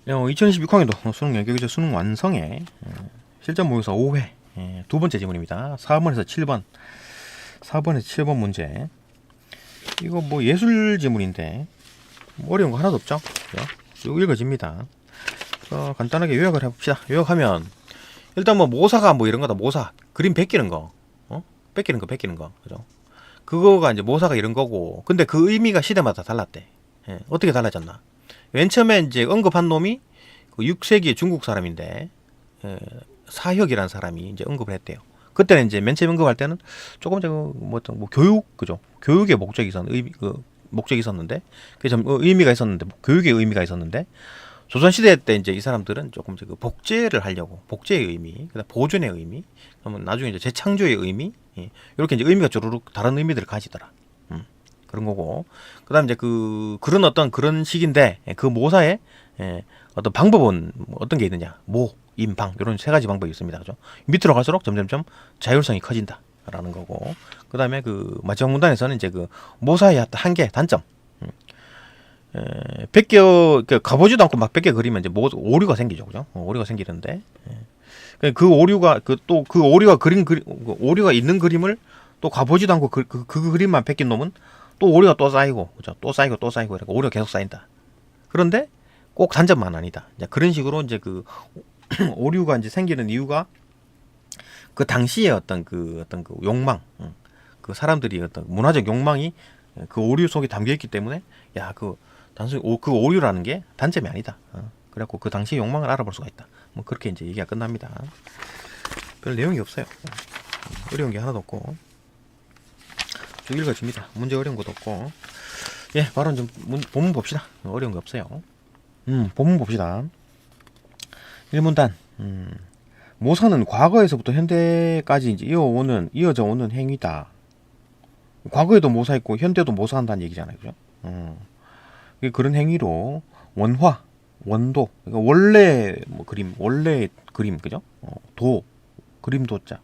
2026학년도 수능 연계교재 수능 완성에 실전 모의고사 5회 두 번째 지문입니다. 4번에서 7번, 4번에서 7번 문제. 이거 뭐 예술 지문인데 뭐 어려운 거 하나도 없죠? 쭉 읽어집니다. 간단하게 요약을 해봅시다. 요약하면 일단 뭐 모사가 뭐 이런 거다. 모사 그림 베끼는 거, 베끼는 거, 그죠? 그거가 이제 모사가 이런 거고, 근데 그 의미가 시대마다 달랐대. 어떻게 달라졌나? 맨 처음에 이제 언급한 놈이 그 6세기의 중국 사람인데, 사혁이라는 사람이 이제 언급을 했대요. 그때는 이제 맨 처음 언급할 때는 조금 뭐 교육, 그죠? 교육의 목적이 목적이 있었는데, 그게 좀 의미가 있었는데, 교육의 의미가 있었는데, 조선시대 때 이제 이 사람들은 조금 그 복제를 하려고, 복제의 의미, 그다음 보존의 의미, 그러면 나중에 이제 재창조의 의미, 이렇게 이제 의미가 조르륵 다른 의미들을 가지더라. 그런 거고, 그다음 이제 그런 어떤 그런 식인데, 그 모사의 어떤 방법은 어떤 게 있느냐, 임, 방 이런 세 가지 방법이 있습니다. 그죠? 밑으로 갈수록 점점점 자율성이 커진다라는 거고, 그다음에 그 마지막 문단에서는 이제 그 모사의 한계, 단점. 가보지도 않고 막 뺏겨 그리면 이제 오류가 생기죠, 그죠? 오류가 생기는데, 그 오류가 그 오류가 오류가 있는 그림을 또 가보지도 않고 그 그림만 뺏긴 놈은 또 오류가 또 쌓이고, 그죠? 또 쌓이고 이렇게 오류가 계속 쌓인다. 그런데 꼭 단점만 아니다. 이제 그런 식으로 이제 그 오류가 이제 생기는 이유가 그 당시에 어떤 그 욕망, 그 사람들이 어떤 문화적 욕망이 그 오류 속에 담겨 있기 때문에, 단순히 그 오류라는 게 단점이 아니다. 그래갖고 그 당시 욕망을 알아볼 수가 있다. 뭐 그렇게 이제 얘기가 끝납니다. 별 내용이 없어요. 어려운 게 하나도 없고 쭉 읽어줍니다. 문제 어려운 것도 없고. 바로 좀 본문 봅시다. 어려운 거 없어요. 본문 봅시다. 1문단. 모사는 과거에서부터 현대까지 이제 이어져 오는 행위다. 과거에도 모사했고 현대도 모사한다는 얘기잖아요, 그죠? 그런 행위로 원화, 원도, 그러니까 원래 그림, 그죠? 그림 도자,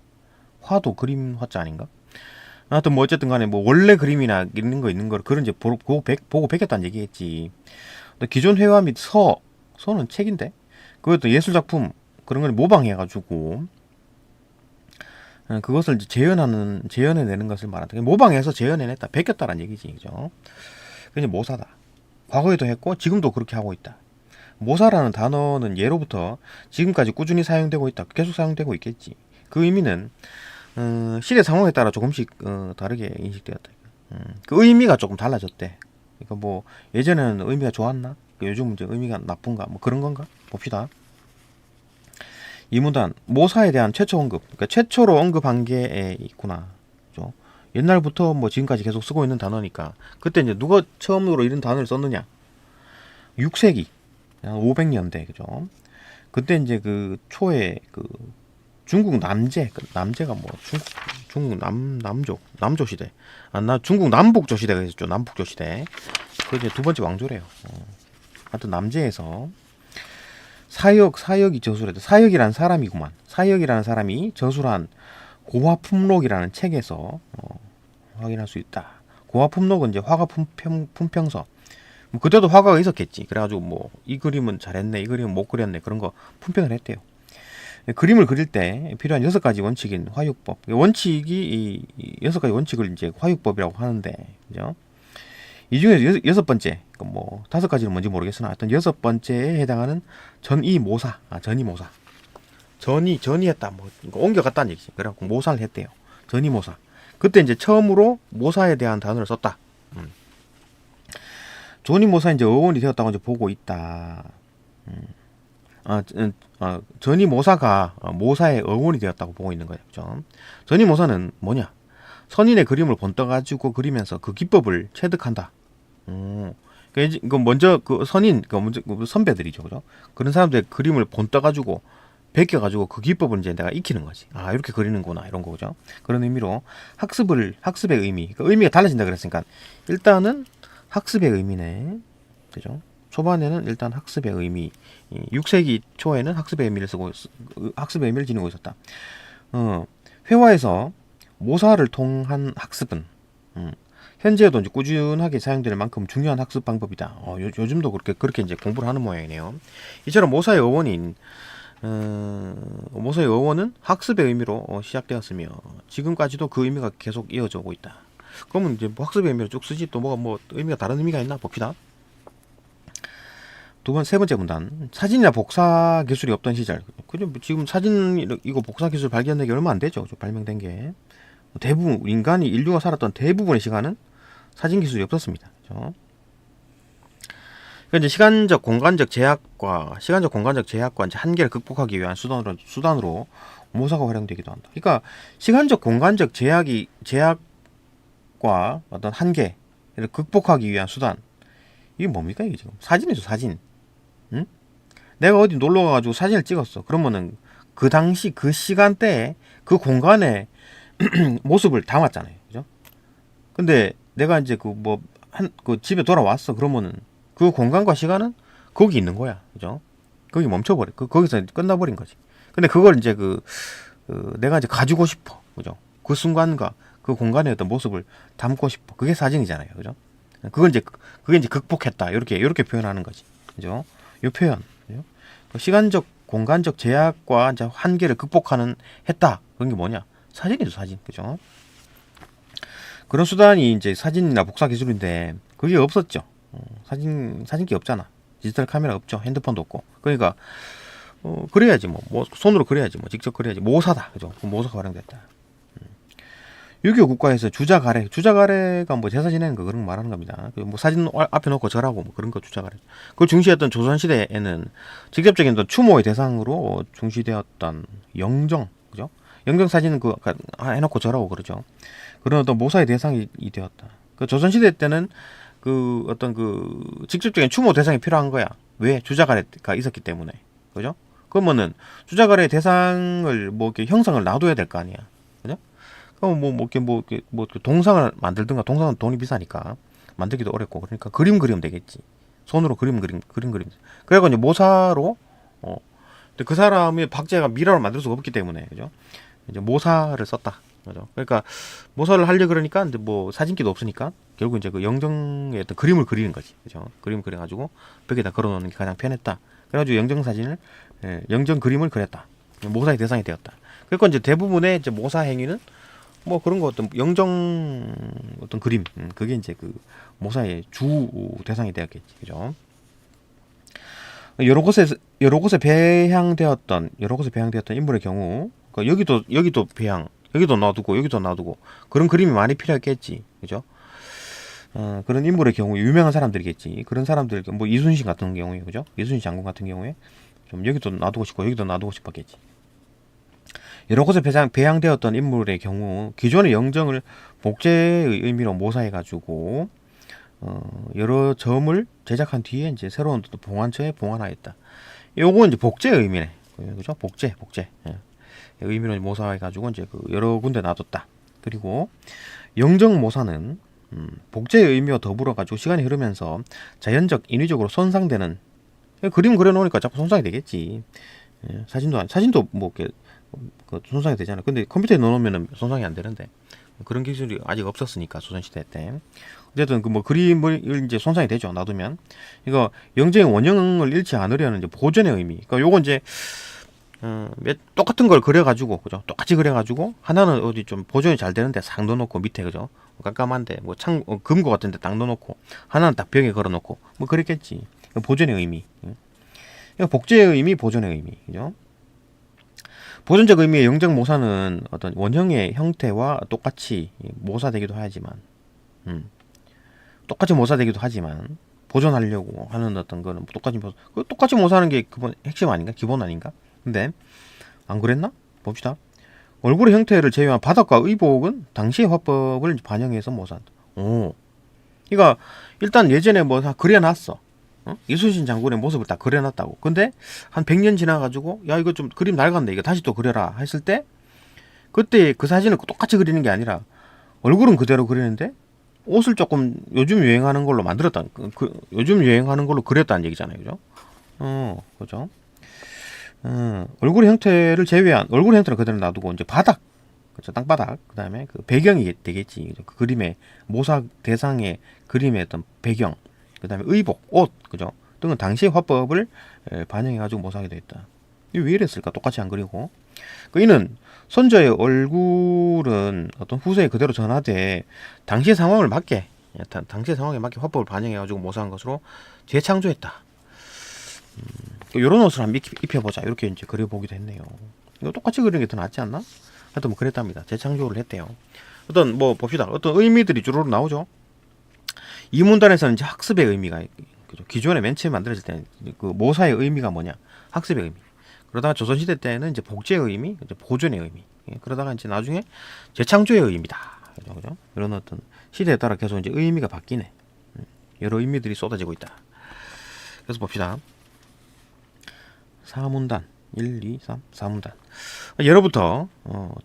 화도 그림 화자 아닌가? 하여튼 뭐 어쨌든 간에 뭐 원래 그림이나 있는 거 그런 이제 보고 베꼈다는 얘기겠지. 기존 회화 및 서는 책인데 그것도 예술 작품 그런 걸 모방해가지고 그것을 이제 재현해내는 것을 말한다. 모방해서 재현해냈다, 베꼈다라는 얘기지, 그죠? 그게 모사다. 과거에도 했고 지금도 그렇게 하고 있다. 모사라는 단어는 예로부터 지금까지 꾸준히 사용되고 있다. 계속 사용되고 있겠지. 그 의미는 시대 상황에 따라 조금씩 다르게 인식되었다. 그 의미가 조금 달라졌대. 그러니까 뭐 예전에는 의미가 좋았나? 요즘은 이제 의미가 나쁜가? 뭐 그런 건가? 봅시다. 이문단 모사에 대한 최초 언급. 그러니까 최초로 언급한 게 있구나. 그죠? 옛날부터 뭐 지금까지 계속 쓰고 있는 단어니까. 그때 이제 누가 처음으로 이런 단어를 썼느냐? 6세기, 500년대, 그죠? 그때 이제 그 초에 그 중국 남제가 뭐 중국 남조 시대. 중국 남북조 시대가 있었죠. 남북조 시대. 그 이제 두 번째 왕조래요. 하여튼 남제에서 사역이 저술했다. 사역이라는 사람이구만. 사역이라는 사람이 저술한 고화품록이라는 책에서 확인할 수 있다. 고화품록은 이제 화가 품평서. 뭐 그때도 화가가 있었겠지. 그래가지고 뭐 이 그림은 잘했네, 이 그림은 못 그렸네, 그런 거 품평을 했대요. 그림을 그릴 때 필요한 6가지 원칙인 화육법. 원칙이 이 6가지 원칙을 이제 화육법이라고 하는데, 그죠? 이 중에서 6번째, 뭐 5가지는 뭔지 모르겠으나 하여튼 6번째에 해당하는 전이모사. 전이했다, 뭐 옮겨갔다는 얘기지. 그래갖고 모사를 했대요. 전이모사. 그때 이제 처음으로 모사에 대한 단어를 썼다. 전이모사 이제 어원이 되었다고 이제 보고 있다. 전이모사가 모사의 어원이 되었다고 보고 있는 거예요. 그죠? 전이모사는 뭐냐? 선인의 그림을 본떠가지고 그리면서 그 기법을 체득한다. 그 먼저 그 선인, 먼저 그 선배들이죠, 그죠? 그런 사람들의 그림을 본떠가지고 베껴가지고 그 기법을 이제 내가 익히는 거지. 이렇게 그리는구나, 이런 거죠. 그런 의미로 학습의 의미, 그 의미가 달라진다 그랬으니까 일단은 학습의 의미네, 그죠? 초반에는 일단 학습의 의미, 6세기 초에는 학습의 의미를 지니고 있었다. 회화에서 모사를 통한 학습은 현재에도 이제 꾸준하게 사용될 만큼 중요한 학습 방법이다. 요즘도 그렇게 이제 공부를 하는 모양이네요. 이처럼 모사의 어원은 학습의 의미로 시작되었으며 지금까지도 그 의미가 계속 이어져 오고 있다. 그러면 이제 뭐 학습의 의미로 쭉 쓰지 또 뭐가 뭐 의미가 다른 의미가 있나 봅시다. 세 번째 문단. 사진이나 복사 기술이 없던 시절. 그죠? 지금 사진 이거 복사 기술 발견된 게 얼마 안 되죠. 발명된 게. 대부분 인류가 살았던 대부분의 시간은 사진 기술이 없었습니다. 그죠? 이제 시간적 공간적 제약과 이제 한계를 극복하기 위한 수단으로 모사가 활용되기도 한다. 그러니까 시간적 공간적 제약과 어떤 한계를 극복하기 위한 수단. 이게 뭡니까 이게 지금? 사진이죠, 사진. 응? 내가 어디 놀러 가가지고 사진을 찍었어. 그러면은 그 당시 그 시간대에 그 공간에 모습을 담았잖아요. 그죠? 근데 내가 이제 그 집에 돌아왔어. 그러면은 그 공간과 시간은 거기 있는 거야. 그죠? 거기 멈춰버려. 거기서 끝나버린 거지. 근데 그걸 이제 내가 이제 가지고 싶어. 그죠? 그 순간과 그 공간의 어떤 모습을 담고 싶어. 그게 사진이잖아요. 그죠? 그게 이제 극복했다. 이렇게 표현하는 거지. 그죠? 요 표현. 그죠? 시간적, 공간적 제약과 이제 한계를 했다. 그런 게 뭐냐? 사진이죠, 사진. 그죠? 그런 수단이 이제 사진이나 복사 기술인데, 그게 없었죠. 사진기 없잖아. 디지털 카메라 없죠. 핸드폰도 없고. 그러니까, 그래야지 손으로 그려야지 직접 그려야지. 모사다. 그죠? 모사가 활용됐다. 6.25 국가에서 주자가래가 뭐 제사 지내는 거 그런 거 말하는 겁니다. 뭐 사진 앞에 놓고 절하고 뭐 그런 거 주자가래. 그걸 중시했던 조선시대에는 직접적인 추모의 대상으로 중시되었던 영정, 그죠? 영정 사진은 해놓고 절하고 그러죠. 그런 어떤 모사의 대상이 되었다. 그 조선시대 때는 직접적인 추모 대상이 필요한 거야. 왜? 주자가래가 있었기 때문에. 그죠? 그러면은 주자가래 대상을 이렇게 형상을 놔둬야 될 거 아니야. 그죠? 동상을 만들든가. 동상은 돈이 비싸니까 만들기도 어렵고. 그러니까 그림 그리면 되겠지. 손으로 그림. 그래가지고 이제 모사로 근데 그 사람의 박제가 미라로 만들 수가 없기 때문에, 그죠? 이제 모사를 썼다. 그죠? 그러니까 모사를 하려 그러니까 이제 사진기도 없으니까 결국 이제 그 영정의 어떤 그림을 그리는 거지. 그죠? 그림 그려가지고 벽에다 걸어놓는 게 가장 편했다. 그래가지고 영정 그림을 그렸다. 모사의 대상이 되었다. 그러니까 이제 대부분의 이제 모사 행위는 그런 거 어떤 영정 어떤 그림, 그게 이제 그 모사의 주 대상이 되었겠지. 그죠? 여러 곳에 배양되었던 인물의 경우, 그러니까 여기도 배양, 여기도 놔두고 그런 그림이 많이 필요했겠지. 그죠? 그런 인물의 경우 유명한 사람들이겠지. 그런 사람들 이순신 같은 경우에, 그죠? 이순신 장군 같은 경우에 좀 여기도 놔두고 싶었겠지. 여러 곳에 배양되었던 인물의 경우 기존의 영정을 복제의 의미로 모사해가지고 여러 점을 제작한 뒤에 이제 새로운 봉안처에 봉안하였다. 요거 이제 복제의 의미네. 그죠? 복제. 예. 의미로 모사해가지고 이제 여러 군데 놔뒀다. 그리고 영정 모사는 복제의 의미와 더불어 가지고 시간이 흐르면서 자연적 인위적으로 손상되는, 그림 그려놓으니까 자꾸 손상이 되겠지. 예. 사진도 이렇게 손상이 되잖아. 근데 컴퓨터에 넣어놓으면 손상이 안 되는데 그런 기술이 아직 없었으니까 조선시대 때. 어쨌든 그림을 이제 손상이 되죠. 놔두면. 이거 영정의 원형을 잃지 않으려는 이제 보존의 의미. 그러니까 요거 이제 똑같은 걸 그려가지고, 그죠? 똑같이 그려가지고 하나는 어디 좀 보존이 잘 되는데 싹 넣어놓고 밑에, 그죠? 깜깜한데 금고 같은데 딱 넣어놓고 하나는 딱 벽에 걸어놓고 그랬겠지. 보존의 의미. 복제의 의미, 보존의 의미, 그죠? 보존적 의미의 영정 모사는 어떤 원형의 형태와 똑같이 모사되기도 하지만 보존하려고 하는 어떤 거는 똑같이 모사하는 게 핵심 아닌가? 기본 아닌가? 근데 안 그랬나? 봅시다. 얼굴의 형태를 제외한 바닥과 의복은 당시의 화법을 반영해서 모사한다. 그러니까 일단 예전에 다 그려놨어. 이순신 장군의 모습을 다 그려놨다고. 근데 한 100년 지나가지고 야 이거 좀 그림 낡았네, 이거 다시 또 그려라 했을 때, 그때 그 사진을 똑같이 그리는 게 아니라 얼굴은 그대로 그리는데 옷을 조금 요즘 유행하는 걸로 만들었다. 요즘 유행하는 걸로 그렸다는 얘기잖아요. 그죠? 그죠? 얼굴의 형태를 그대로 놔두고 이제 바닥, 그렇죠. 땅바닥. 그다음에 그 배경이 되겠지. 그죠? 그 그림의 모사 대상의 그림의 어떤 배경. 그다음에 의복, 옷, 그죠? 등은 당시의 화법을 반영해가지고 모사하게 되어 있다. 이게 왜 이랬을까? 똑같이 안 그리고. 그 이는 선조의 얼굴은 어떤 후세에 그대로 전하되 당시의 상황을 맞게, 당시의 상황에 맞게 화법을 반영해가지고 모사한 것으로 재창조했다. 이런 옷을 한번 입혀보자. 이렇게 이제 그려보기도 했네요. 이거 똑같이 그리는 게 더 낫지 않나? 하여튼 뭐 그랬답니다. 재창조를 했대요. 어떤 뭐 봅시다. 어떤 의미들이 주로 나오죠. 이 문단에서는 이제 학습의 의미가, 그죠? 기존에 맨 처음 만들어질 때는 그 모사의 의미가 뭐냐? 학습의 의미. 그러다가 조선시대 때는 이제 복제의 의미, 이제 보존의 의미. 그러다가 이제 나중에 재창조의 의미다. 그죠? 그죠? 이런 어떤 시대에 따라 계속 이제 의미가 바뀌네. 여러 의미들이 쏟아지고 있다. 그래서 봅시다. 4문단 1, 2, 3, 4문단. 예로부터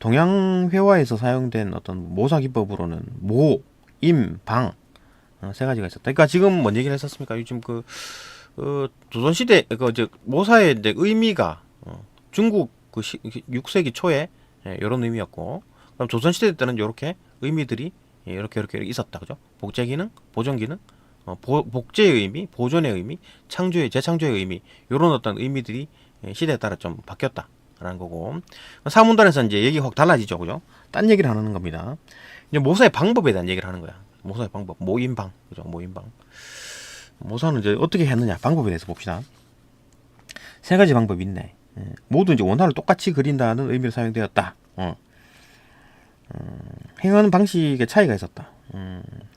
동양회화에서 사용된 어떤 모사 기법으로는 모, 임, 방 세 가지가 있었다. 그러니까 지금 뭔 얘기를 했었습니까? 요즘 조선시대 그 이제 모사의 이제 의미가 중국 그 6세기 초에 이런 의미였고, 그럼 조선시대 때는 이렇게 의미들이 이렇게 있었다. 그죠? 복제 기능, 보존 기능, 복제의 의미, 보존의 의미, 창조의 재창조의 의미, 이런 어떤 의미들이 시대에 따라 좀 바뀌었다라는 거고, 사문단에서 이제 얘기가 확 달라지죠, 그죠? 딴 얘기를 하는 겁니다. 이제 모사의 방법에 대한 얘기를 하는 거야. 모사의 방법, 모임방, 그죠? 모임방. 모사는 이제 어떻게 했느냐, 방법에 대해서 봅시다. 세 가지 방법이 있네. 모두 이제 원화를 똑같이 그린다는 의미로 사용되었다. 행하는 방식의 차이가 있었다.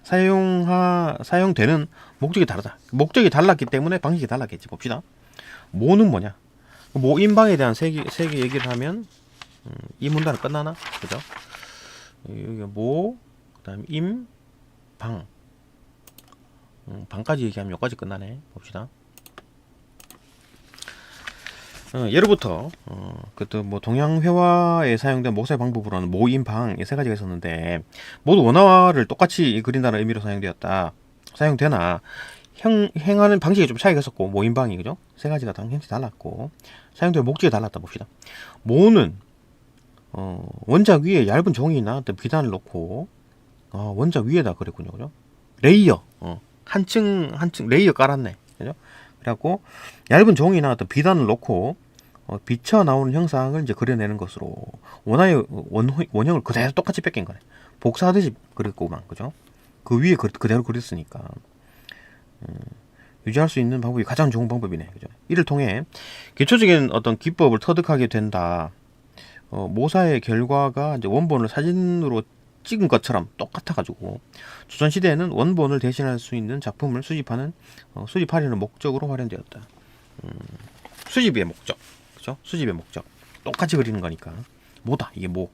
사용되는 목적이 다르다. 목적이 달랐기 때문에 방식이 달랐겠지. 봅시다. 모는 뭐냐? 모임방에 대한 세 개 얘기를 하면 이 문단은 끝나나? 그죠? 여기 모, 그다음 임, 방. 방까지 얘기하면 여기까지 끝나네. 봅시다. 예로부터 그또 뭐 동양회화에 사용된 모사의 방법으로는 모임방 이 세 가지가 있었는데 모두 원화를 똑같이 그린다는 의미로 사용되나 행하는 방식이 좀 차이가 있었고, 모임방이, 그죠? 세 가지가 당연히 달랐고 사용되는 목적이 달랐다. 봅시다. 모는 원작 위에 얇은 종이나 어떤 비단을 놓고 원작 위에다 그랬군요, 그죠? 레이어 한층 레이어 깔았네, 그죠? 그래갖고 얇은 종이나 어떤 비단을 놓고 비쳐 나오는 형상을 이제 그려내는 것으로 원화의 원형을 그대로 똑같이 뺏긴 거네. 복사하듯이 그렸고만, 그죠? 그 위에 그대로 그렸으니까 유지할 수 있는 방법이 가장 좋은 방법이네, 그죠? 이를 통해 기초적인 어떤 기법을 터득하게 된다. 모사의 결과가 이제 원본을 사진으로 찍은 것처럼 똑같아가지고 조선시대에는 원본을 대신할 수 있는 작품을 수집하려는 목적으로 활용되었다. 수집의 목적, 그죠? 수집의 목적. 똑같이 그리는 거니까 뭐다 이게 뭐.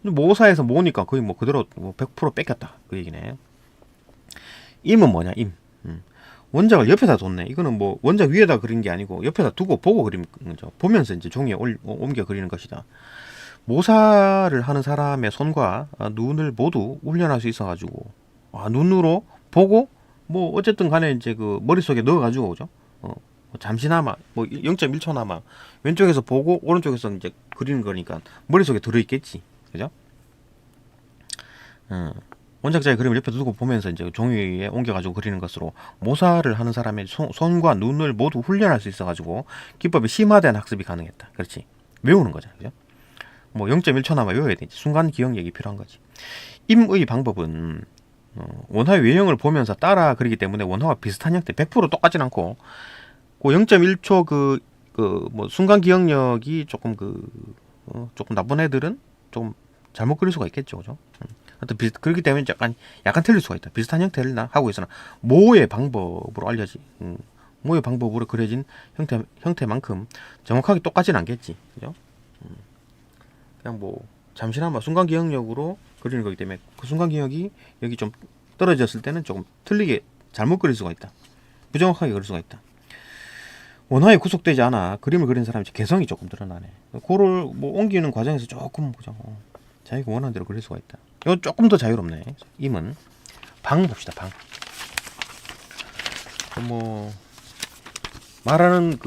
모사에서 모니까 거의 뭐 그대로 100% 뺏겼다 그 얘기네. 임은 뭐냐? 임. 원작을 옆에다 뒀네. 이거는 뭐 원작 위에다 그린 게 아니고 옆에다 두고 보고 그리는 거죠. 보면서 이제 종이에 옮겨 그리는 것이다. 모사를 하는 사람의 손과 눈을 모두 훈련할 수 있어가지고 눈으로 보고 뭐 어쨌든 간에 이제 그 머릿속에 넣어가지고, 그죠? 잠시나마 뭐 0.1초나마 왼쪽에서 보고 오른쪽에서 이제 그리는 거니까 머릿속에 들어있겠지, 그죠? 원작자의 그림을 옆에 두고 보면서 이제 종이 위에 옮겨가지고 그리는 것으로 모사를 하는 사람의 손과 눈을 모두 훈련할 수 있어가지고 기법이 심화된 학습이 가능했다. 그렇지? 외우는 거잖아, 그죠? 뭐 0.1초나마 외워야 되지. 순간 기억력이 필요한 거지. 임의 방법은 원화의 외형을 보면서 따라 그리기 때문에 원화와 비슷한 형태, 100% 똑같진 않고 그 0.1초 뭐 순간 기억력이 조금 조금 나쁜 애들은 좀 잘못 그릴 수가 있겠죠, 그죠? 하여튼 그렇기 때문에 약간 틀릴 수가 있다. 비슷한 형태를 하고 있으나 모의 방법으로 모의 방법으로 그려진 형태만큼 정확하게 똑같지는 않겠지, 그죠? 그냥 뭐 잠시나마 순간 기억력으로 그리는 거기 때문에 그 순간 기억이 여기 좀 떨어졌을 때는 조금 틀리게 잘못 그릴 수가 있다. 부정확하게 그릴 수가 있다. 원화에 구속되지 않아 그림을 그린 사람이 개성이 조금 드러나네. 그거를 뭐 옮기는 과정에서 조금, 그죠? 자기가 원하는 대로 그릴 수가 있다. 이건 조금 더 자유롭네. 임은 방 봅시다. 방. 뭐 말하는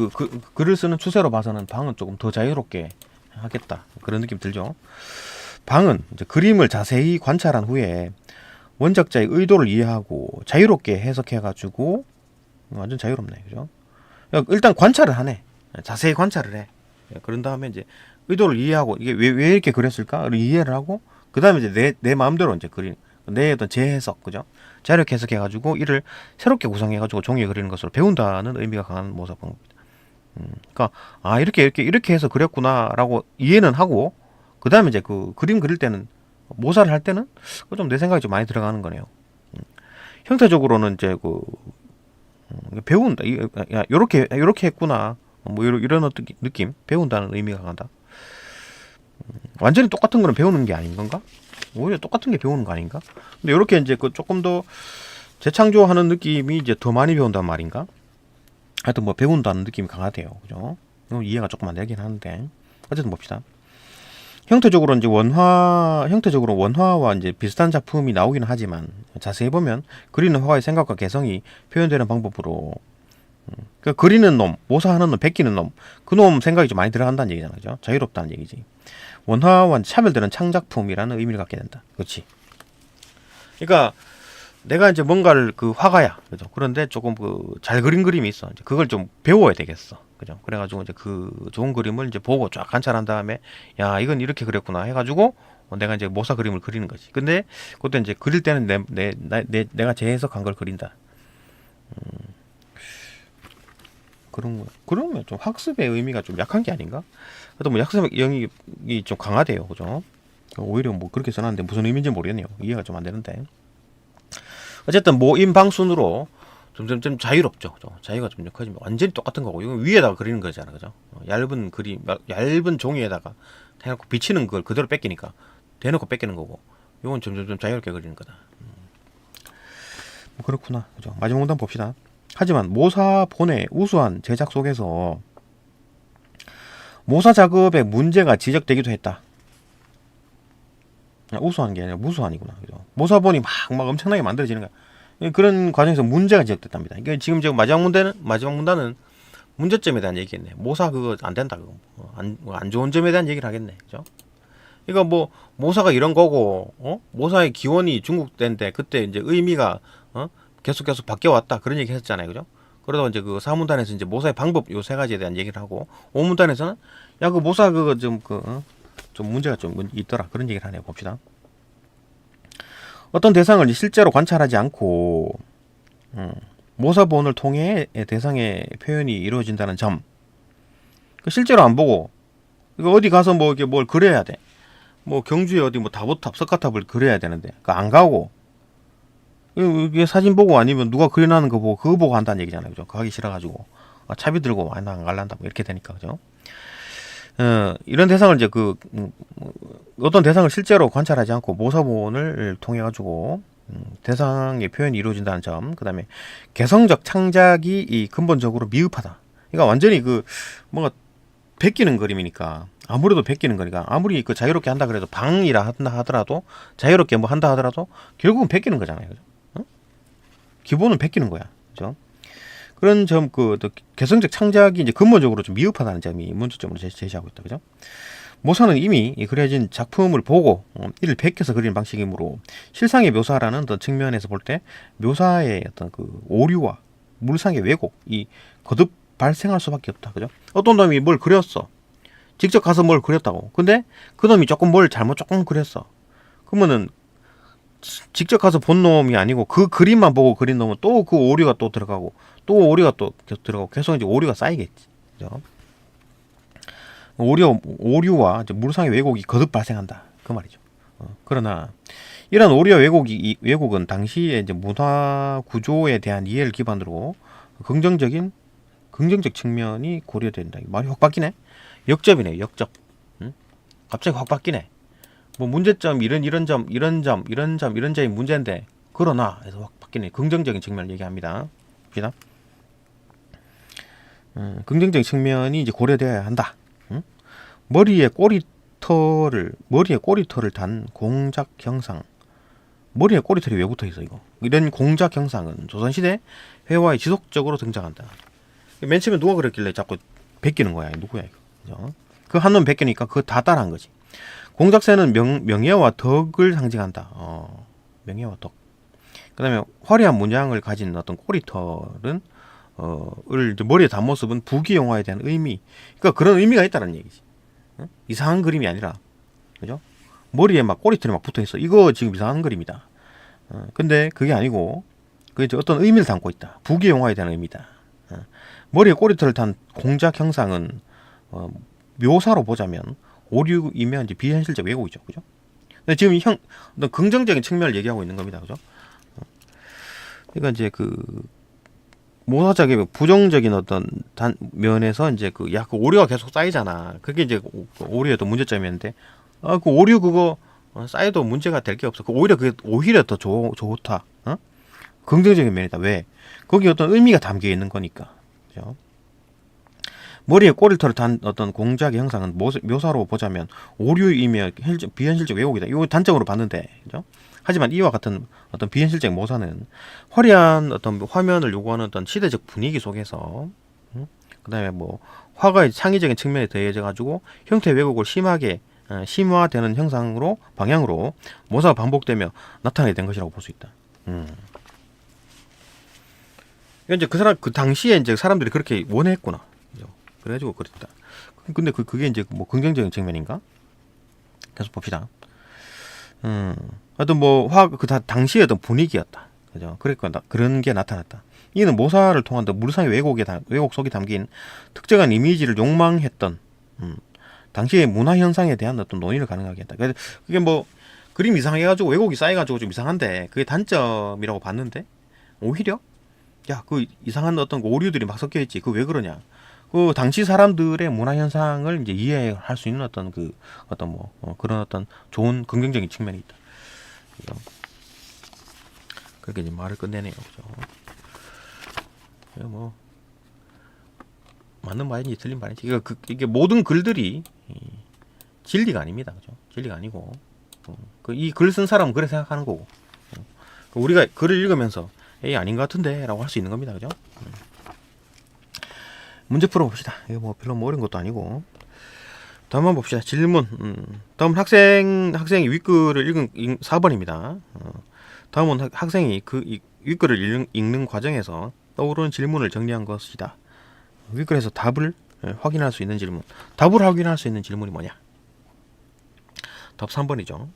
글을 쓰는 추세로 봐서는 방은 조금 더 자유롭게 하겠다, 그런 느낌 들죠. 방은 이제 그림을 자세히 관찰한 후에 원작자의 의도를 이해하고 자유롭게 해석해가지고 완전 자유롭네, 그죠? 일단 관찰을 하네. 자세히 관찰을 해. 그런 다음에 이제 의도를 이해하고 이게 왜 이렇게 그렸을까를 이해를 하고 그 다음에 이제 내 마음대로 이제 그린 내 어떤 재해석, 그죠? 자유롭게 해석해가지고 이를 새롭게 구성해가지고 종이에 그리는 것으로 배운다는 의미가 강한 모사 방법입니다. 그러니까 이렇게 해서 그렸구나라고 이해는 하고 그 다음에 이제 그 그림 그릴 때는 모사를 할 때는 좀 내 생각이 좀 많이 들어가는 거네요. 형태적으로는 이제 배운다. 야, 요렇게 했구나. 뭐 이런 어떤 느낌, 배운다는 의미가 강하다. 완전히 똑같은 거는 배우는 게 아닌 건가? 오히려 똑같은 게 배우는 거 아닌가? 근데 이렇게 이제 조금 더 재창조하는 느낌이 이제 더 많이 배운단 말인가? 하여튼 뭐 배운다는 느낌이 강하대요, 그죠? 이해가 조금 안 되긴 하는데 어쨌든 봅시다. 형태적으로 원화와 이제 비슷한 작품이 나오기는 하지만 자세히 보면 그리는 화가의 생각과 개성이 표현되는 방법으로 그러니까 그리는 놈, 모사하는 놈, 베끼는 놈, 그 놈 생각이 좀 많이 들어간다는 얘기잖아, 그죠? 자유롭다는 얘기지. 원화와 차별되는 창작품이라는 의미를 갖게 된다. 그렇지. 그러니까 내가 이제 뭔가를 그 화가야, 그죠? 그런데 조금 잘 그린 그림이 있어. 이제 그걸 좀 배워야 되겠어, 그죠? 그래가지고 이제 그 좋은 그림을 이제 보고 쫙 관찰한 다음에 야 이건 이렇게 그렸구나 해가지고 내가 이제 모사 그림을 그리는 거지. 근데 그때 이제 그릴 때는 내가 재해석한 걸 그린다. 그런 거. 그러면 좀 학습의 의미가 좀 약한 게 아닌가? 그래도 뭐 학습의 영역이 좀 강하대요, 그죠? 오히려 뭐 그렇게 써놨는데 무슨 의미인지 모르겠네요. 이해가 좀 안 되는데. 어쨌든 모임방순으로 점점 자유롭죠. 그죠? 자유가 좀 커지면 완전히 똑같은 거고 이건 위에다가 그리는 거잖아, 그죠? 얇은 종이에다가 해놓고 비치는 걸 그대로 뺏기니까 대놓고 뺏기는 거고 이건 점점 자유롭게 그리는 거다. 뭐 그렇구나, 그죠? 마지막 문단 봅시다. 하지만 모사본의 우수한 제작 속에서 모사 작업에 문제가 지적되기도 했다. 우수한 게 아니라 무수한이구나, 그죠? 모사본이 막 엄청나게 만들어지는 거야. 그런 과정에서 문제가 지적됐답니다. 그러니까 지금 마지막 문단은 문제점에 대한 얘기겠네. 모사 그거 안 된다, 그거. 안 좋은 점에 대한 얘기를 하겠네, 그죠? 그러니까 뭐 모사가 이런 거고, 모사의 기원이 중국 때인데 그때 이제 의미가 계속 바뀌어 왔다 그런 얘기 했잖아요, 그죠? 그러다 이제 그 4문단에서 이제 모사의 방법 요 세 가지에 대한 얘기를 하고 5문단에서는 야 그 모사 그거 좀 문제가 좀 있더라 그런 얘기를 하네요. 봅시다. 어떤 대상을 실제로 관찰하지 않고 모사본을 통해 대상의 표현이 이루어진다는 점. 실제로 안 보고 이거 어디 가서 뭐 이렇게 뭘 그려야 돼. 뭐 경주에 어디 뭐 다보탑, 석가탑을 그려야 되는데 안 가고 이게 사진 보고 아니면 누가 그려놨는 거 보고 그거 보고 한다는 얘기잖아요, 그죠? 그거 하기 싫어가지고 차비 들고 안 갈란다 뭐 이렇게 되니까, 그죠? 이런 대상을 이제 어떤 대상을 실제로 관찰하지 않고 모사본을 통해 가지고 대상의 표현이 이루어진다는 점, 그 다음에 개성적 창작이 근본적으로 미흡하다. 그러니까 완전히 뭔가 베끼는 그림이니까 아무래도 베끼는 거니까 아무리 자유롭게 한다 그래도 방이라 한다 하더라도 자유롭게 뭐 한다 하더라도 결국은 베끼는 거잖아요, 그죠? 기본은 베끼는 거야, 그죠? 그런 점, 개성적 창작이 이제 근본적으로 좀 미흡하다는 점이 문제점으로 제시하고 있다, 그죠? 모사는 이미 그려진 작품을 보고 이를 베껴서 그리는 방식이므로 실상의 묘사라는 어떤 측면에서 볼 때 묘사의 어떤 오류와 물상의 왜곡이 거듭 발생할 수밖에 없다, 그죠? 어떤 놈이 뭘 그렸어, 직접 가서 뭘 그렸다고. 근데 그 놈이 조금 그렸어. 그러면은 직접 가서 본 놈이 아니고 그 그림만 보고 그린 놈은 또 그 오류가 또 들어가고 또 오류가 또 계속 들어가고 계속 이제 오류가 쌓이겠지, 그죠? 오류와 이제 물상의 왜곡이 거듭 발생한다, 그 말이죠. 그러나 이런 오류와 왜곡은 당시의 이제 문화 구조에 대한 이해를 기반으로 긍정적 측면이 고려된다. 말이 확 바뀌네. 역접이네, 역접. 갑자기 확 바뀌네. 뭐 문제점 이런 점이 문제인데 그러나 해서 확 바뀌네. 긍정적인 측면을 얘기합니다. 봅시다. 긍정적인 측면이 이제 고려되어야 한다. 머리에 꼬리털을 단 공작 형상. 머리에 꼬리털이 왜 붙어 있어, 이거? 이런 공작 형상은 조선시대 회화에 지속적으로 등장한다. 맨 처음에 누가 그랬길래 자꾸 베끼는 거야? 누구야, 이거? 그 한 놈 베끼니까 그거 다 따라한 거지. 공작새는 명예와 덕을 상징한다. 명예와 덕. 그다음에 화려한 문양을 가진 어떤 꼬리털은 을 이제 머리에 단 모습은 부귀영화에 대한 의미. 그러니까 그런 의미가 있다는 얘기지. 응? 이상한 그림이 아니라, 그죠? 머리에 막 꼬리털이 막 붙어 있어. 이거 지금 이상한 그림이다. 근데 그게 아니고 그게 이제 어떤 의미를 담고 있다. 부귀영화에 대한 의미다. 머리에 꼬리털을 단 공작 형상은 묘사로 보자면 오류이면 이제 비현실적 왜곡이죠, 그죠? 근데 지금 어떤 긍정적인 측면을 얘기하고 있는 겁니다, 그죠? 그러니까 이제 그 모사작의 부정적인 어떤 면에서 이제 그 오류가 계속 쌓이잖아. 그게 이제 오류의 또 문제점이었는데, 그 오류 그거 쌓여도 문제가 될 게 없어. 오히려 그게 오히려 더 좋다. 긍정적인 면이다. 왜? 거기 어떤 의미가 담겨 있는 거니까. 그죠? 머리에 꼬리털을 단 어떤 공작의 형상은 묘사로 보자면 오류이며 비현실적 왜곡이다. 이거 단점으로 봤는데, 그죠? 하지만 이와 같은 어떤 비현실적 모사는 화려한 어떤 화면을 요구하는 어떤 시대적 분위기 속에서, 그다음에 뭐 화가의 창의적인 측면에 더해져 가지고 형태 왜곡을 심하게 심화되는 형상으로 방향으로 모사가 반복되며 나타나게 된 것이라고 볼 수 있다. 이제 그 당시에 이제 사람들이 그렇게 원했구나. 그죠? 그래가지고 그랬다. 근데 그게 이제 뭐 긍정적인 측면인가? 계속 봅시다. 하여튼 뭐 당시의 어떤 분위기였다. 그죠? 그러니까 그런 게 나타났다. 이는 모사를 통한 물상의 왜곡 속에 담긴 특정한 이미지를 욕망했던 당시의 문화 현상에 대한 어떤 논의를 가능하게 했다. 그래서 그게 뭐 그림 이상해가지고 왜곡이 쌓여가지고 좀 이상한데 그게 단점이라고 봤는데 오히려 그 이상한 어떤 오류들이 막 섞여 있지. 그 왜 그러냐? 그 당시 사람들의 문화 현상을 이제 이해할 수 있는 어떤 그런 어떤 좋은 긍정적인 측면이 있다. 그죠? 그렇게 이제 말을 끝내네요. 그죠? 뭐 맞는 말인지 틀린 말인지 이게 모든 글들이 진리가 아닙니다. 그죠? 진리가 아니고 이 글 쓴 사람은 그래 생각하는 거고 우리가 글을 읽으면서 에이 아닌 것 같은데 라고 할 수 있는 겁니다. 그죠? 문제 풀어봅시다. 이거 뭐 별로 뭐 어려운 것도 아니고 다음 한번 봅시다. 질문. 다음 학생이 윗글을 읽은 4번입니다. 다음은 학생이 윗글을 읽는 과정에서 떠오르는 질문을 정리한 것이다. 윗글에서 답을 확인할 수 있는 질문. 답을 확인할 수 있는 질문이 뭐냐? 답 3번이죠.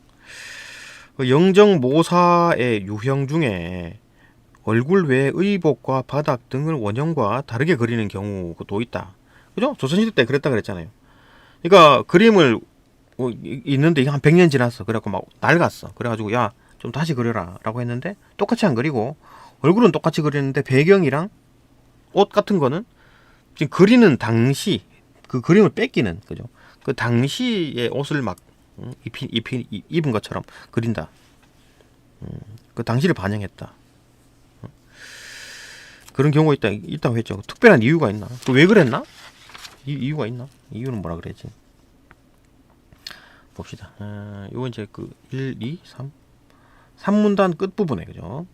영정모사의 유형 중에 얼굴 외 의복과 바닥 등을 원형과 다르게 그리는 경우도 있다. 그죠? 조선시대 때 그랬다 그랬잖아요. 그러니까 그림을 있는데 한 100년 지났어. 그래갖고 막 낡았어. 그래가지고 좀 다시 그려라 라고 했는데 똑같이 안 그리고 얼굴은 똑같이 그리는데 배경이랑 옷 같은 거는 지금 그리는 당시 그 그림을 뺏기는, 그죠? 그 당시의 옷을 막 입은 것처럼 그린다. 그 당시를 반영했다. 그런 경우가 있다고 했죠. 특별한 이유가 있나? 왜 그랬나? 이유가 있나? 이유는 뭐라 그랬지? 봅시다. 요거 이제 1, 2, 3. 3문단 끝부분에, 그죠?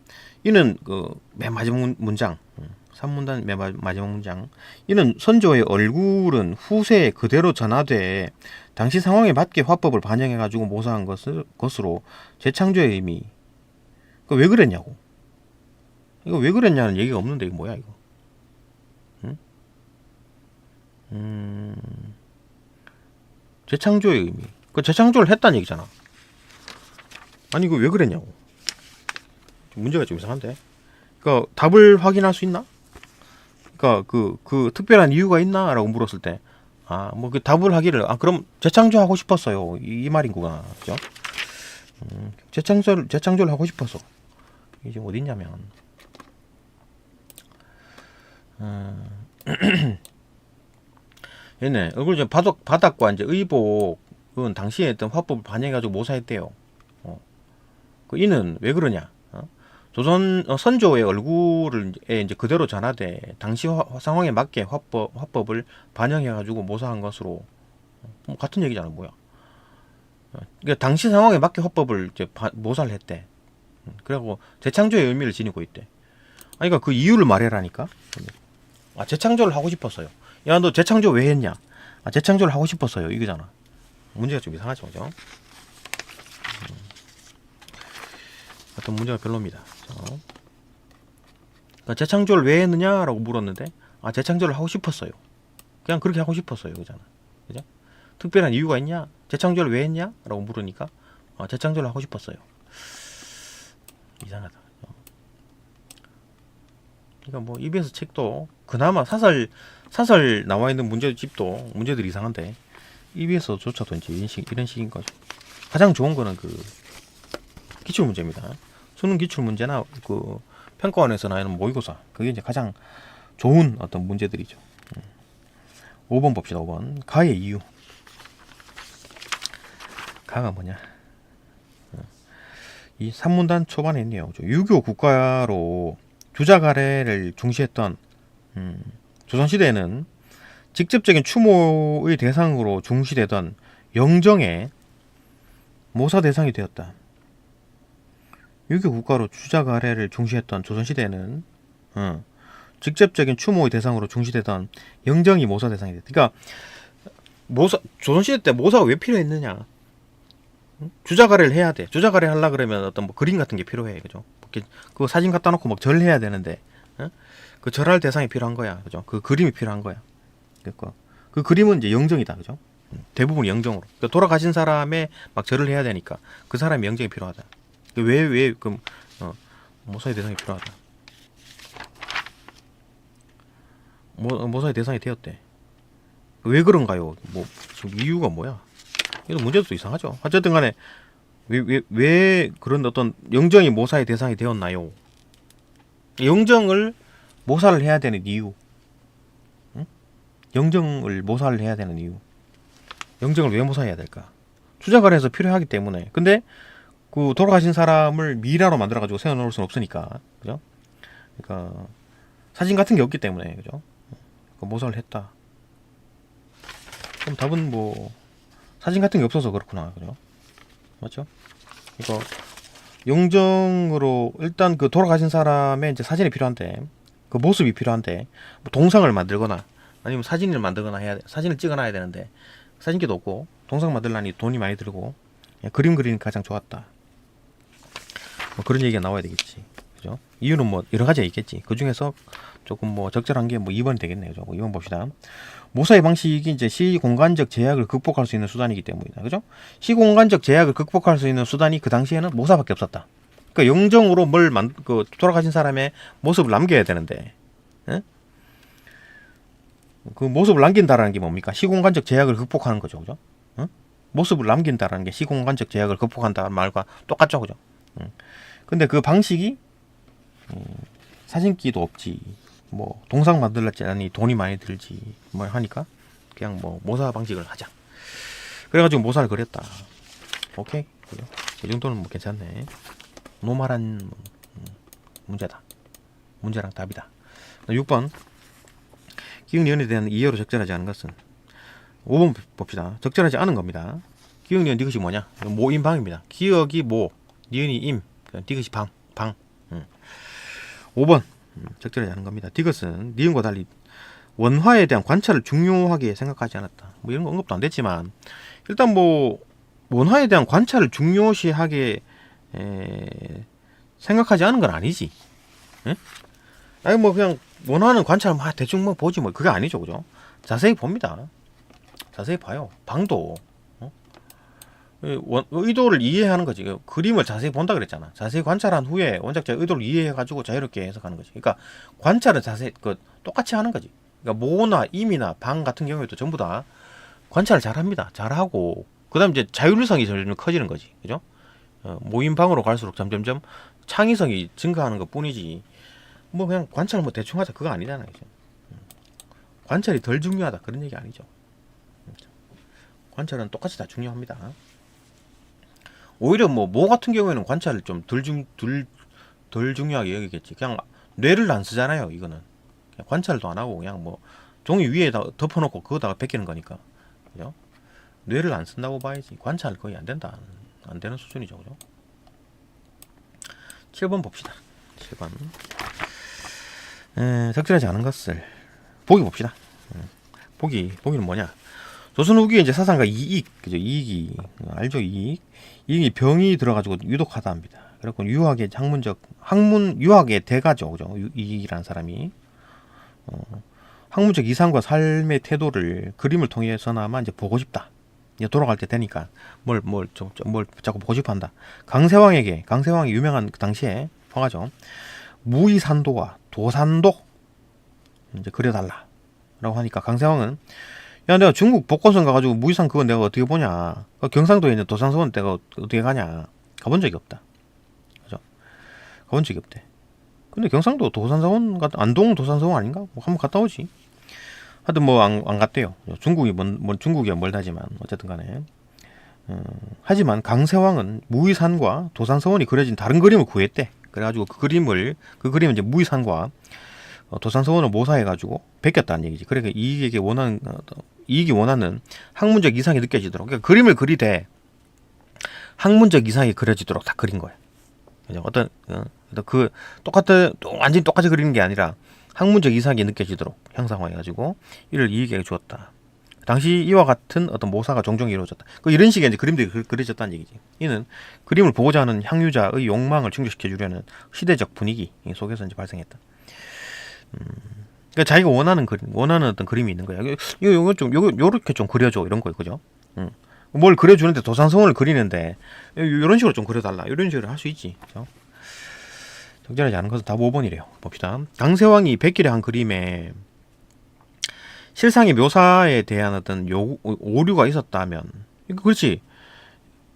이는 맨 마지막 문장. 3문단 맨 마지막 문장. 이는 선조의 얼굴은 후세에 그대로 전하되 당시 상황에 맞게 화법을 반영해가지고 모사한 것으로 재창조의 의미. 왜 그랬냐고. 이거 왜 그랬냐는 얘기가 없는데 이거 뭐야 이거? 재창조의 의미. 재창조를 했다는 얘기잖아. 아니 이거 왜 그랬냐고. 문제가 좀 이상한데. 그러니까 답을 확인할 수 있나? 그러니까 그 특별한 이유가 있나라고 물었을 때, 뭐 그 답을 하기를 그럼 재창조하고 싶었어요. 이 말인 거구나, 그죠? 재창조를 하고 싶어서. 이게 지금 어딨냐면. 얘네 얼굴 이제 바닥과 이제 의복은 당시에 했던 화법을 반영해가지고 모사했대요. 이는 왜 그러냐? 조선 선조의 얼굴을 이제 그대로 전하되 당시 상황에 맞게 화법을 반영해가지고 모사한 것으로 같은 얘기잖아, 뭐야? 그러니까 당시 상황에 맞게 화법을 이제 모사를 했대. 그리고 재창조의 의미를 지니고 있대. 그러니까 그 이유를 말해라니까. 재창조를 하고 싶었어요. 야, 너 재창조 왜 했냐? 재창조를 하고 싶었어요. 이거잖아. 문제가 좀 이상하죠, 그죠? 어떤 문제가 별로입니다. 그러니까 재창조를 왜 했느냐라고 물었는데, 아, 재창조를 하고 싶었어요. 그냥 그렇게 하고 싶었어요, 그잖아, 그죠? 특별한 이유가 있냐? 재창조를 왜 했냐? 라고 물으니까, 아, 재창조를 하고 싶었어요. 이상하다. 그러니까 뭐 EBS 책도 그나마 사설 나와 있는 문제집도 문제들이 이상한데 EBS조차도 이제 이런 식인 거죠. 가장 좋은 거는 그 기출 문제입니다. 수능 기출 문제나 그 평가원에서 나오는 모의고사, 그게 이제 가장 좋은 어떤 문제들이죠. 5번 봅시다. 5번 가의 이유. 가가 뭐냐? 이 3문단 초반에 있네요. 유교 국가로 주자가래를 중시했던 조선시대에는 직접적인 추모의 대상으로 중시되던 영정의 모사 대상이 되었다. 유교 국가로 주자가래를 중시했던 조선시대에는 직접적인 추모의 대상으로 중시되던 영정이 모사 대상이 됐다. 그러니까 조선시대 때 모사가 왜 필요했느냐? 주자가래를 해야 돼. 주자가래 하려 그러면 어떤 뭐 그림 같은 게 필요해, 그죠? 그 사진 갖다 놓고 막 절해야 되는데, 그 절할 대상이 필요한 거야, 그죠? 그 그림이 필요한 거야. 그러니까 그 그림은 이제 영정이다, 그죠? 대부분 영정으로. 그러니까 돌아가신 사람의 막 절을 해야 되니까 그 사람의 영정이 필요하다. 왜 그럼 모사의 대상이 필요하다. 모사의 대상이 되었대. 왜 그런가요? 뭐 지금 이유가 뭐야? 이런 문제도 또 이상하죠. 어쨌든 간에 왜 그런 어떤 영정이 모사의 대상이 되었나요? 영정을 모사를 해야 되는 이유. 영정을 모사를 해야 되는 이유. 영정을 왜 모사해야 될까? 주자가래에서 필요하기 때문에. 근데 그 돌아가신 사람을 미라로 만들어가지고 세워놓을 수는 없으니까, 그죠? 그러니까 사진 같은 게 없기 때문에, 그죠? 모사를 했다. 그럼 답은 뭐 사진 같은 게 없어서 그렇구나, 그죠? 맞죠? 그러니까 영정으로 일단 그 돌아가신 사람의 이제 사진이 필요한데, 그 모습이 필요한데, 뭐 동상을 만들거나 아니면 사진을 만들거나 해야 돼. 사진을 찍어놔야 되는데 사진기도 없고 동상 만들려니 돈이 많이 들고, 그림 그리는 게 가장 좋았다. 뭐 그런 얘기가 나와야 되겠지, 그죠? 이유는 뭐 여러 가지가 있겠지. 그 중에서 조금 뭐 적절한 게 뭐 2번이 되겠네요. 2번 봅시다. 모사의 방식이 이제 시공간적 제약을 극복할 수 있는 수단이기 때문이다. 그죠? 시공간적 제약을 극복할 수 있는 수단이 그 당시에는 모사밖에 없었다. 그러니까 영정으로 그 돌아가신 사람의 모습을 남겨야 되는데, 에? 그 모습을 남긴다라는 게 뭡니까? 시공간적 제약을 극복하는 거죠, 그죠? 모습을 남긴다라는 게 시공간적 제약을 극복한다는 말과 똑같죠, 그죠? 근데 그 방식이 사진기도 없지, 뭐 동상 만들었지 돈이 많이 들지 뭐 하니까 그냥 뭐 모사 방식을 하자. 그래가지고 모사를 그렸다. 오케이, 그죠? 이 정도는 뭐 괜찮네. 노말한 문제다. 문제랑 답이다. 6번 기억니은에 대한 이해로 적절하지 않은 것은. 5번 봅시다. 적절하지 않은 겁니다. 기억니은 니것이 뭐냐? 모임방입니다. 기억이 모, 니은이 임, 니것이 방. 5번 적절하지 않은 겁니다. 디귿은 니은과 달리 원화에 대한 관찰을 중요하게 생각하지 않았다. 뭐 이런 거 언급도 안 됐지만 일단 뭐 원화에 대한 관찰을 중요시하게 생각하지 않은 건 아니지. 에? 아니 뭐 그냥 원화는 관찰 막 대충 뭐 보지 뭐 그게 아니죠, 그죠? 자세히 봅니다. 자세히 봐요. 방도 의도를 이해하는 거지. 그림을 자세히 본다 그랬잖아. 자세히 관찰한 후에 원작자의 의도를 이해해가지고 자유롭게 해석하는 거지. 그러니까 관찰은 자세히 똑같이 하는 거지. 그러니까 모나 임이나 방 같은 경우에도 전부 다 관찰을 잘합니다. 잘하고 그다음 이제 자율성이 점점 커지는 거지, 그죠? 모임방으로 갈수록 점점점 창의성이 증가하는 것 뿐이지. 뭐 그냥 관찰 뭐 대충 하자 그거 아니잖아, 그죠? 관찰이 덜 중요하다 그런 얘기 아니죠. 관찰은 똑같이 다 중요합니다. 오히려 뭐 같은 경우에는 관찰을 좀 덜 중요하게 여기겠지. 그냥 뇌를 안 쓰잖아요, 이거는. 그냥 관찰도 안 하고 그냥 뭐 종이 위에다 덮어놓고 그거다가 베끼는 거니까, 그죠? 뇌를 안 쓴다고 봐야지. 관찰 거의 안 된다. 안 되는 수준이죠, 그죠? 7번 봅시다. 7번. 적절하지 않은 것을 보기 봅시다. 보기는 뭐냐? 조선 후기에 이제 사상가 이익, 그죠? 이익이 알죠? 이익이 병이 들어가지고 유독하다 합니다. 그래갖고 유학의 유학의 대가죠, 그죠? 이익이라는 사람이 학문적 이상과 삶의 태도를 그림을 통해서나마 이제 보고 싶다. 이제 돌아갈 때 되니까 뭘 자꾸 보고 싶어한다. 강세왕이 유명한 그 당시에 화가죠. 무의산도와 도산도 이제 그려달라라고 하니까 강세왕은 야 내가 중국 복고성 가가지고 무의산 그거 내가 어떻게 보냐. 경상도에 있는 도산서원 내가 어떻게 가냐. 가본 적이 없다. 그죠? 가본 적이 없대. 근데 경상도 도산서원 안동 도산서원 아닌가? 뭐 한번 갔다 오지. 하여튼 뭐 안 갔대요. 중국이 멀다지만 어쨌든 간에. 하지만 강세왕은 무의산과 도산서원이 그려진 다른 그림을 구했대. 그래가지고 그 그림을 이제 무의산과 도산서원을 모사해가지고 베꼈다는 얘기지. 그러니까 이익이 원하는 학문적 이상이 느껴지도록. 그러니까 그림을 그리되 학문적 이상이 그려지도록 다 그린 거야. 그죠? 완전히 똑같이 그리는 게 아니라 학문적 이상이 느껴지도록 형상화해가지고 이를 이익에게 주었다. 당시 이와 같은 어떤 모사가 종종 이루어졌다. 이런 식의 이제 그림들이 그려졌다는 얘기지. 이는 그림을 보고자 하는 향유자의 욕망을 충족시켜 주려는 시대적 분위기 속에서 이제 발생했다. 그러니까 자기가 원하는 어떤 그림이 있는 거야. 요렇게 좀 그려줘 이런 거예요, 그죠? 뭘 그려주는데 도산서원을 그리는데 이런 식으로 좀 그려달라. 이런 식으로 할 수 있지, 그죠? 적절하지 않은 것은 답 5번이래요. 봅시다. 강세왕이 백길에 한 그림에 실상의 묘사에 대한 어떤 오류가 있었다면, 그렇지.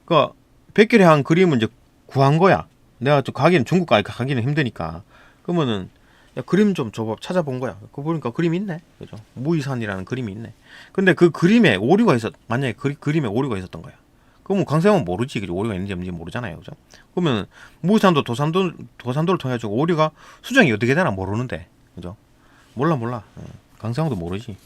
그러니까 백길에 한 그림은 이제 구한 거야. 내가 중국까지 가기는 힘드니까. 그러면은 야, 그림 좀 줘봐. 찾아본 거야. 그거 보니까 그림이 있네. 그죠? 무의산이라는 그림이 있네. 근데 그 그림에 오류가 만약에 그림에 오류가 있었던 거야. 그러면 강세왕은 모르지. 그죠? 오류가 있는지 없는지 모르잖아요. 그죠? 그러면 무의산도 도산도를 통해 가지고 오류가 수정이 어떻게 되나 모르는데. 그죠? 몰라. 강세왕도 모르지.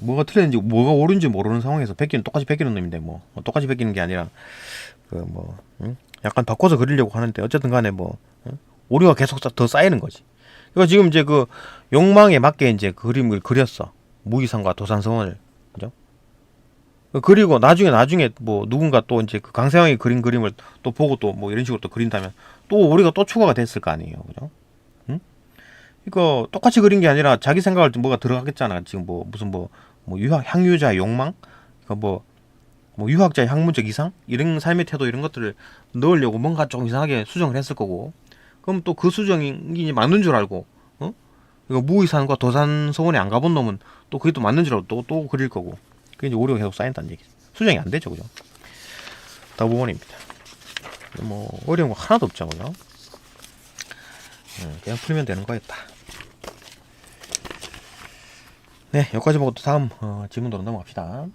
뭐가 틀렸는지 뭐가 옳은지 모르는 상황에서 똑같이 베끼는 놈인데 뭐 똑같이 베끼는 게 아니라 약간 바꿔서 그리려고 하는데 어쨌든 간에 오류가 계속 더 쌓이는 거지. 그러니까 지금 이제 그 욕망에 맞게 이제 그림을 그렸어. 무의산과 도산서원을. 그죠? 그리고 나중에 뭐 누군가 또 이제 그 강세왕이 그린 그림을 또 보고 또 뭐 이런 식으로 또 그린다면 또 오류가 또 추가가 됐을 거 아니에요. 그죠? 이거 똑같이 그린 게 아니라 자기 생각을 뭐가 들어가겠잖아. 지금 무슨 향유자의 욕망? 그러니까 유학자의 학문적 이상? 이런 삶의 태도 이런 것들을 넣으려고 뭔가 좀 이상하게 수정을 했을 거고. 그럼 또 그 수정이 맞는 줄 알고, 이거 무의산과 도산서원에 안 가본 놈은 또 그게 또 맞는 줄 알고 또 그릴 거고. 그게 이제 오류가 계속 쌓인다는 얘기죠. 수정이 안 되죠, 그죠? 답 5번입니다. 어려운 거 하나도 없죠, 그죠? 그냥 풀면 되는 거였다. 네, 여기까지 보고 또 다음 질문으로 넘어갑시다.